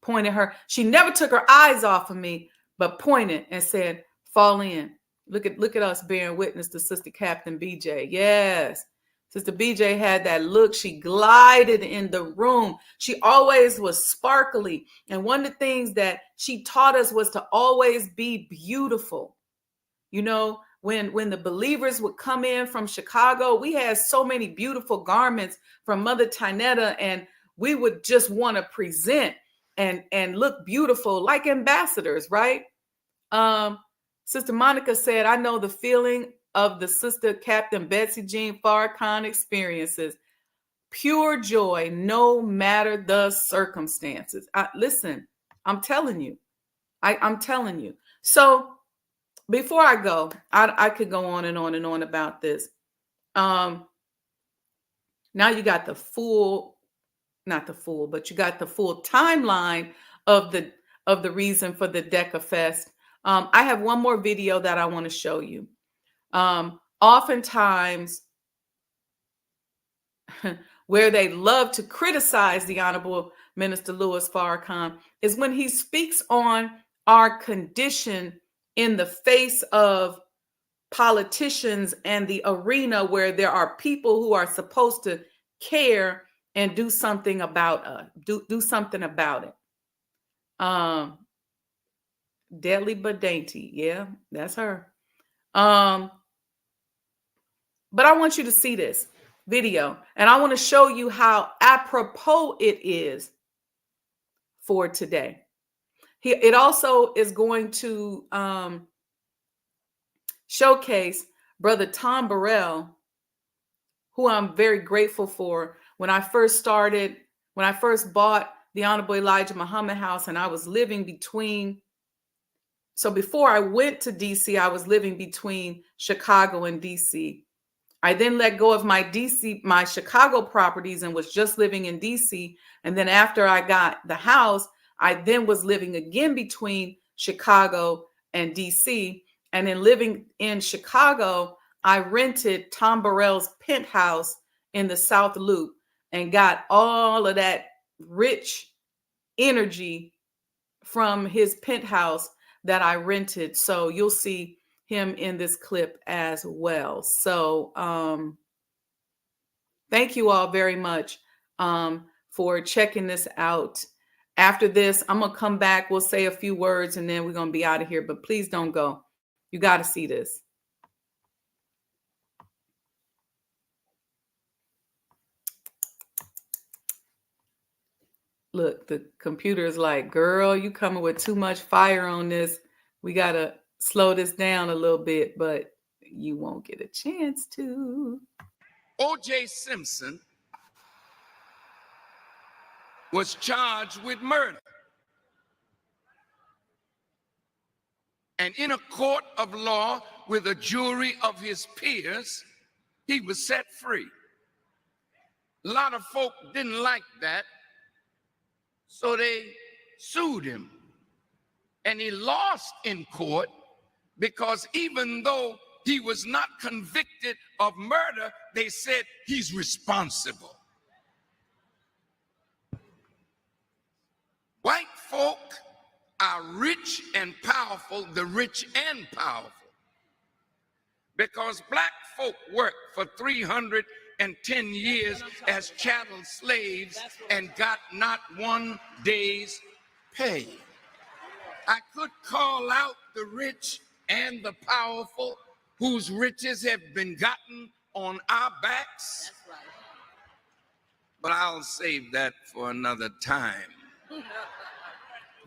Pointed her. She never took her eyes off of me, but pointed and said, fall in. Look at us bearing witness to Sister Captain BJ. Yes. Sister BJ had that look. She glided in the room. She always was sparkly. And one of the things that she taught us was to always be beautiful. You know, when the believers would come in from Chicago, we had so many beautiful garments from Mother Tynetta, and we would just want to present and look beautiful like ambassadors, right? Sister Monica said, I know the feeling of the Sister Captain Betsy Jean Farrakhan experiences. Pure joy, no matter the circumstances. Listen, I'm telling you. I'm telling you. So before I go, I could go on and on and on about this. Now you got the full, not the full, but you got the full timeline of the reason for the Deca Fest. I have one more video that I want to show you. Oftentimes, where they love to criticize the Honorable Minister Louis Farrakhan is when he speaks on our condition in the face of politicians and the arena where there are people who are supposed to care and do something about do something about it. Deadly but dainty. Yeah, that's her. But I want you to see this video, and I want to show you how apropos it is for today. It also is going to showcase Brother Tom Burrell, who I'm very grateful for. When I first bought the Honorable Elijah Muhammad House, and I was living between, so before I went to DC, I was living between Chicago and DC. I then let go of my Chicago properties and was just living in DC. And then after I got the house, I then was living again between Chicago and DC. And in living in Chicago, I rented Tom Burrell's penthouse in the South Loop and got all of that rich energy from his penthouse that I rented. So you'll see him in this clip as well. So thank you all very much for checking this out. After this, I'm going to come back. We'll say a few words and then we're going to be out of here. But please don't go. You got to see this. Look, the computer is like, girl, you coming with too much fire on this. We got to slow this down a little bit, but you won't get a chance to. O.J. Simpson was charged with murder. And in a court of law with a jury of his peers, he was set free. A lot of folk didn't like that, so they sued him. And he lost in court because even though he was not convicted of murder, they said he's responsible. White folk are rich and powerful, the rich and powerful, because black folk worked for 310 years as chattel slaves and got not one day's pay. I could call out the rich and the powerful whose riches have been gotten on our backs, but I'll save that for another time.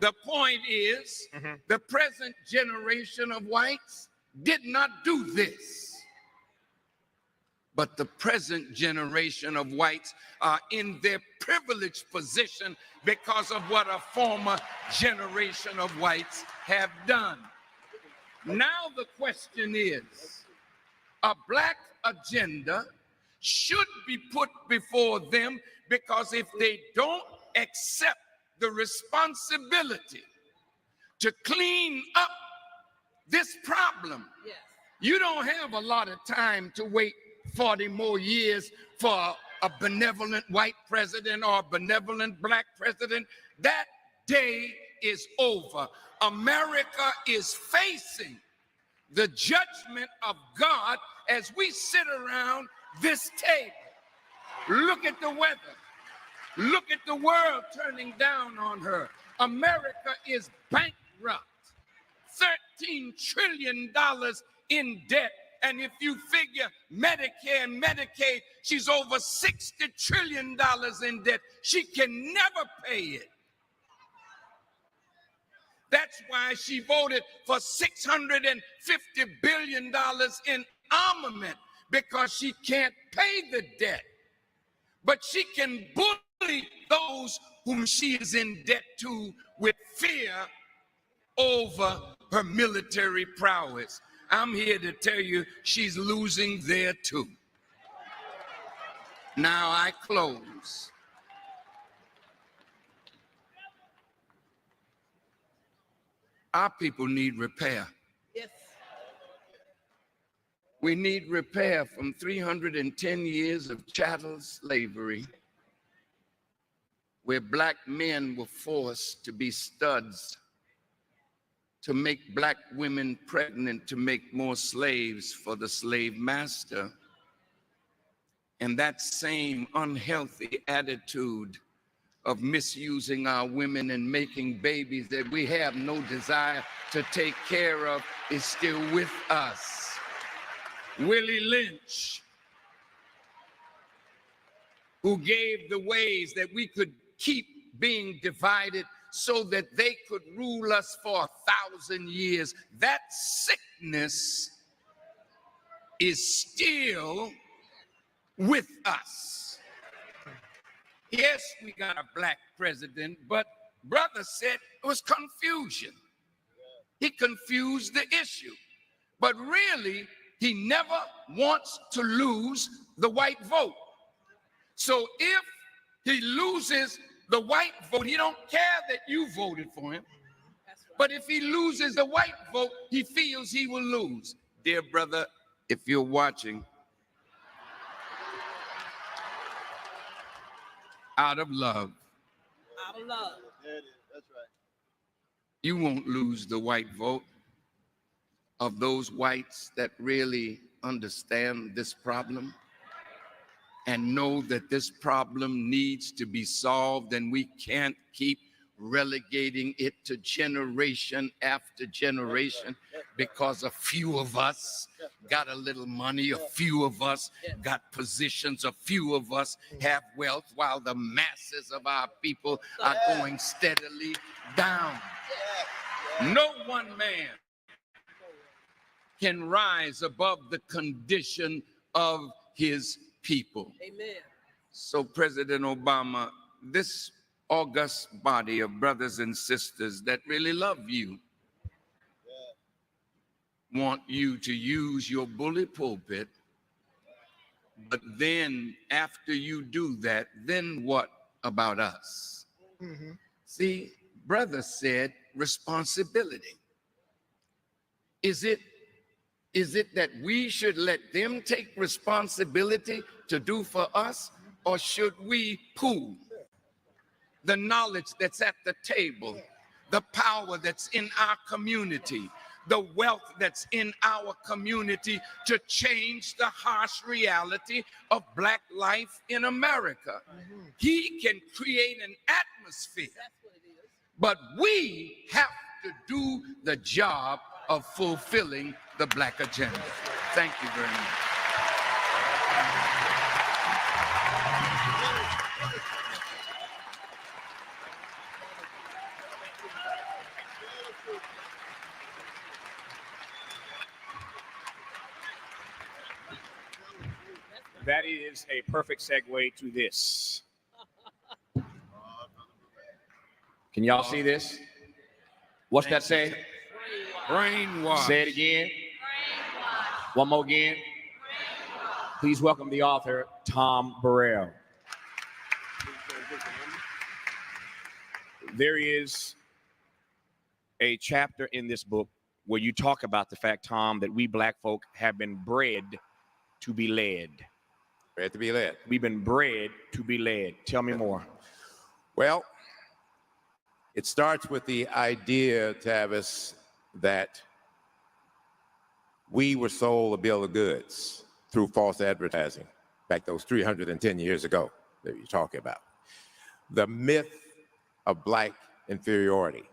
The point is, the present generation of whites did not do this. But the present generation of whites are in their privileged position because of what a former generation of whites have done. Now the question is, a black agenda should be put before them, because if they don't accept the responsibility to clean up this problem, you don't have a lot of time to wait 40 more years for a benevolent white president or a benevolent black president. That day is over. America is facing the judgment of God as we sit around this table. Look at the weather. Look at the world turning down on her. America is bankrupt. $13 trillion in debt. And if you figure Medicare and Medicaid, she's over $60 trillion in debt. She can never pay it. That's why she voted for $650 billion in armament, because she can't pay the debt. But she can bully those whom she is in debt to with fear over her military prowess. I'm here to tell you she's losing there too. Now I close. Our people need repair. Yes. We need repair from 310 years of chattel slavery, where black men were forced to be studs, to make black women pregnant, to make more slaves for the slave master. And that same unhealthy attitude of misusing our women and making babies that we have no desire to take care of is still with us. Willie Lynch, who gave the ways that we could keep being divided so that they could rule us for 1,000 years. That sickness is still with us. Yes, we got a black president, but brother said it was confusion. He confused the issue. But really, he never wants to lose the white vote. So if he loses the white vote, he don't care that you voted for him. But if he loses the white vote, he feels he will lose. Dear brother, if you're watching, out of love. Out of love. That's right. You won't lose the white vote of those whites that really understand this problem and know that this problem needs to be solved, and we can't keep relegating it to generation after generation because a few of us got a little money, a few of us got positions, a few of us have wealth, while the masses of our people are going steadily down. No one man can rise above the condition of his people. Amen. So President Obama, this august body of brothers and sisters that really love you want you to use your bully pulpit, but then after you do that, then what about us? See, brother said responsibility. Is it that we should let them take responsibility to do for us, or should we pool the knowledge that's at the table, the power that's in our community, the wealth that's in our community to change the harsh reality of Black life in America? He can create an atmosphere, but we have to do the job of fulfilling the Black agenda. Thank you very much. That is a perfect segue to this. Can y'all see this? What's that say? Brainwash. Say it again. One more again. Please welcome the author, Tom Burrell. There is a chapter in this book where you talk about the fact, Tom, that we Black folk have been bred to be led. Bred to be led. We've been bred to be led. Tell me more. Well, it starts with the idea, Tavis, that we were sold a bill of goods through false advertising back those 310 years ago that you're talking about. The myth of Black inferiority.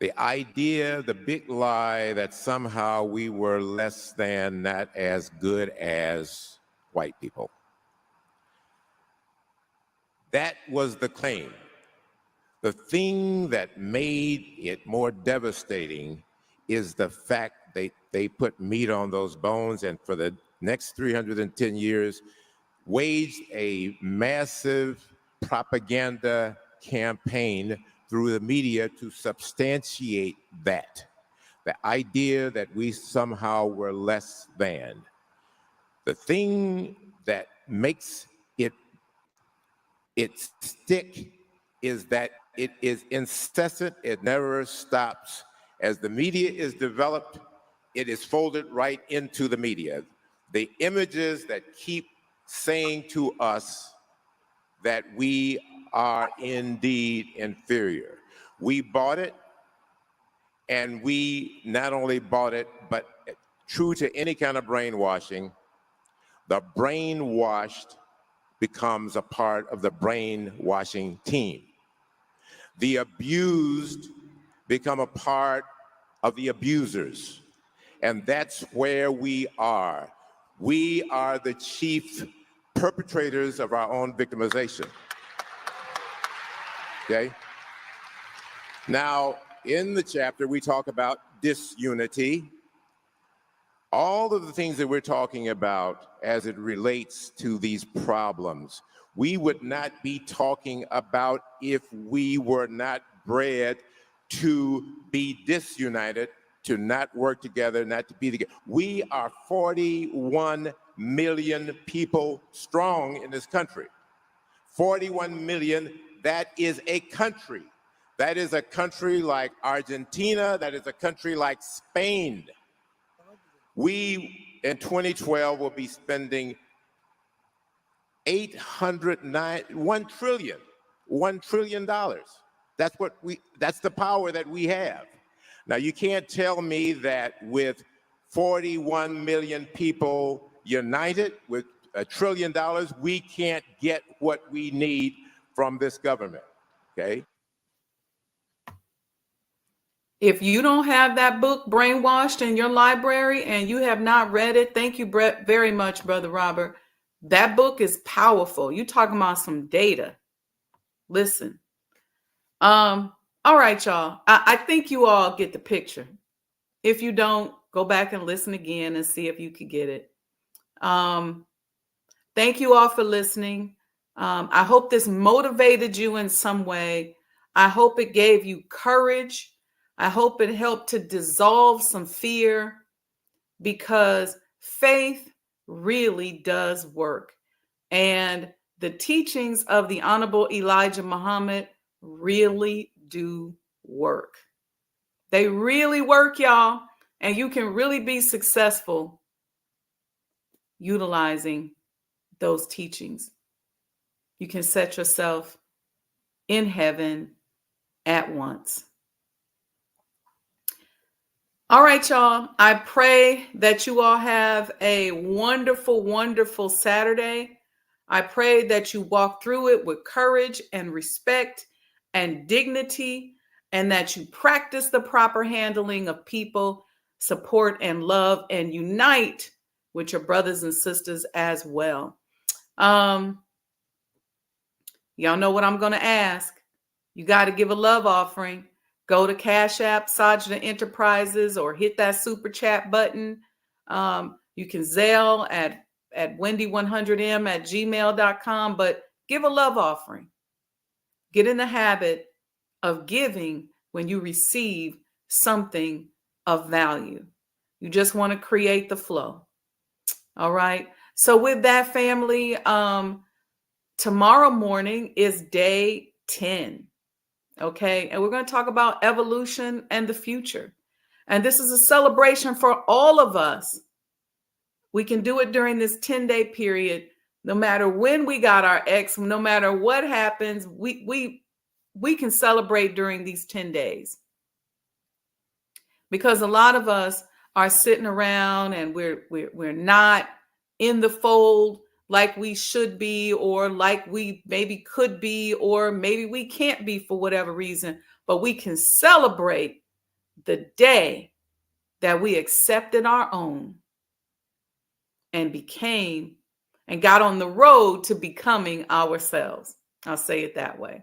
The idea, the big lie that somehow we were less than, not as good as white people. That was the claim. The thing that made it more devastating is the fact they put meat on those bones, and for the next 310 years, waged a massive propaganda campaign through the media to substantiate that. The idea that we somehow were less than. The thing that makes it stick is that it is incessant, it never stops. As the media is developed, it is folded right into the media. The images that keep saying to us that we are indeed inferior. We bought it, and we not only bought it, but true to any kind of brainwashing, the brainwashed becomes a part of the brainwashing team. The abused become a part of the abusers. And that's where we are. We are the chief perpetrators of our own victimization. Okay? Now, in the chapter, we talk about disunity. All of the things that we're talking about as it relates to these problems, we would not be talking about if we were not bred to be disunited, to not work together, not to be together. We are 41 million people strong in this country. 41 million, that is a country. That is a country like Argentina, that is a country like Spain. We, in 2012, will be spending $1 trillion. That's the power that we have. Now, you can't tell me that with 41 million people united with $1 trillion, we can't get what we need from this government, okay? If you don't have that book, Brainwashed, in your library and you have not read it, thank you very much, Brother Robert. That book is powerful. You talking about some data. Listen. All right, y'all. I think you all get the picture. If you don't, go back and listen again and see if you could get it. Thank you all for listening. I hope this motivated you in some way. I hope it gave you courage. I hope it helped to dissolve some fear, because faith really does work. And the teachings of the Honorable Elijah Muhammad really do work. They really work, y'all. And you can really be successful utilizing those teachings. You can set yourself in heaven at once. All right, y'all. I pray that you all have a wonderful, wonderful Saturday. I pray that you walk through it with courage and respect and dignity, and that you practice the proper handling of people, support and love, and unite with your brothers and sisters as well. Y'all know what I'm going to ask. You got to give a love offering. Go to Cash App, Sajdah Enterprises, or hit that super chat button. You can Zelle at wendy100m@gmail.com, but give a love offering. Get in the habit of giving when you receive something of value. You just want to create the flow. All right. So with that, family, tomorrow morning is day 10. Okay. And we're going to talk about evolution and the future. And this is a celebration for all of us. We can do it during this 10-day period. No matter when we got our ex, no matter what happens, we can celebrate during these 10 days. Because a lot of us are sitting around and we're not in the fold like we should be, or like we maybe could be, or maybe we can't be for whatever reason, but we can celebrate the day that we accepted our own and became and got on the road to becoming ourselves. I'll say it that way.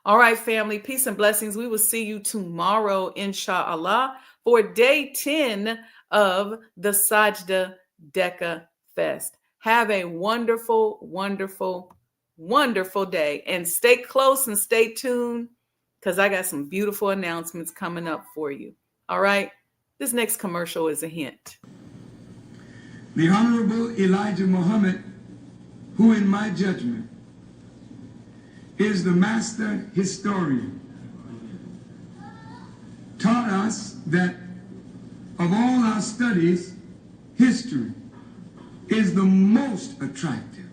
All right, family, peace and blessings. We will see you tomorrow, inshallah, for day 10 of the Sajdah Decca Fest. Have a wonderful, wonderful, wonderful day. And stay close and stay tuned, because I got some beautiful announcements coming up for you. All right? This next commercial is a hint. The Honorable Elijah Muhammad, who in my judgment is the master historian, taught us that of all our studies, history is the most attractive,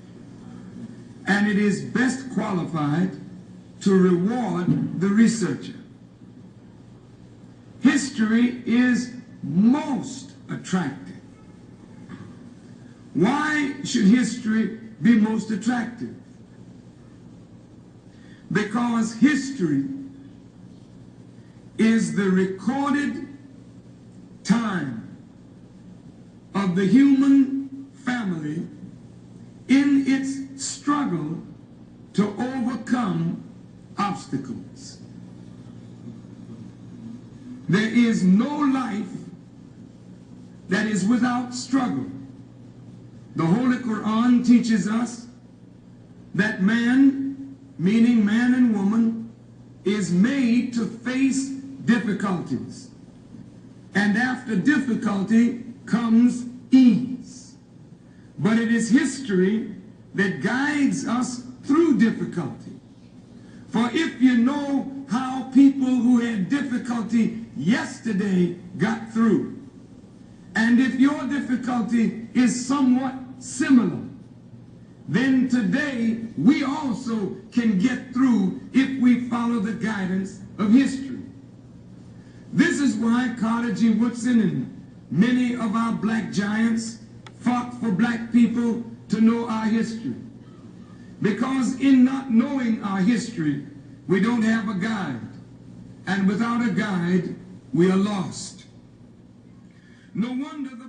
and it is best qualified to reward the researcher. History is most attractive. Why should history be most attractive? Because history is the recorded time of the human family in its struggle to overcome obstacles. There is no life that is without struggle. The Holy Quran teaches us that man, meaning man and woman, is made to face difficulties. And after difficulty comes ease. But it is history that guides us through difficulty. For if you know how people who had difficulty yesterday got through, and if your difficulty is somewhat similar, then today we also can get through if we follow the guidance of history. This is why Carter G. Woodson and many of our black giants fought for black people to know our history. Because in not knowing our history, we don't have a guide. And without a guide, we are lost. No wonder the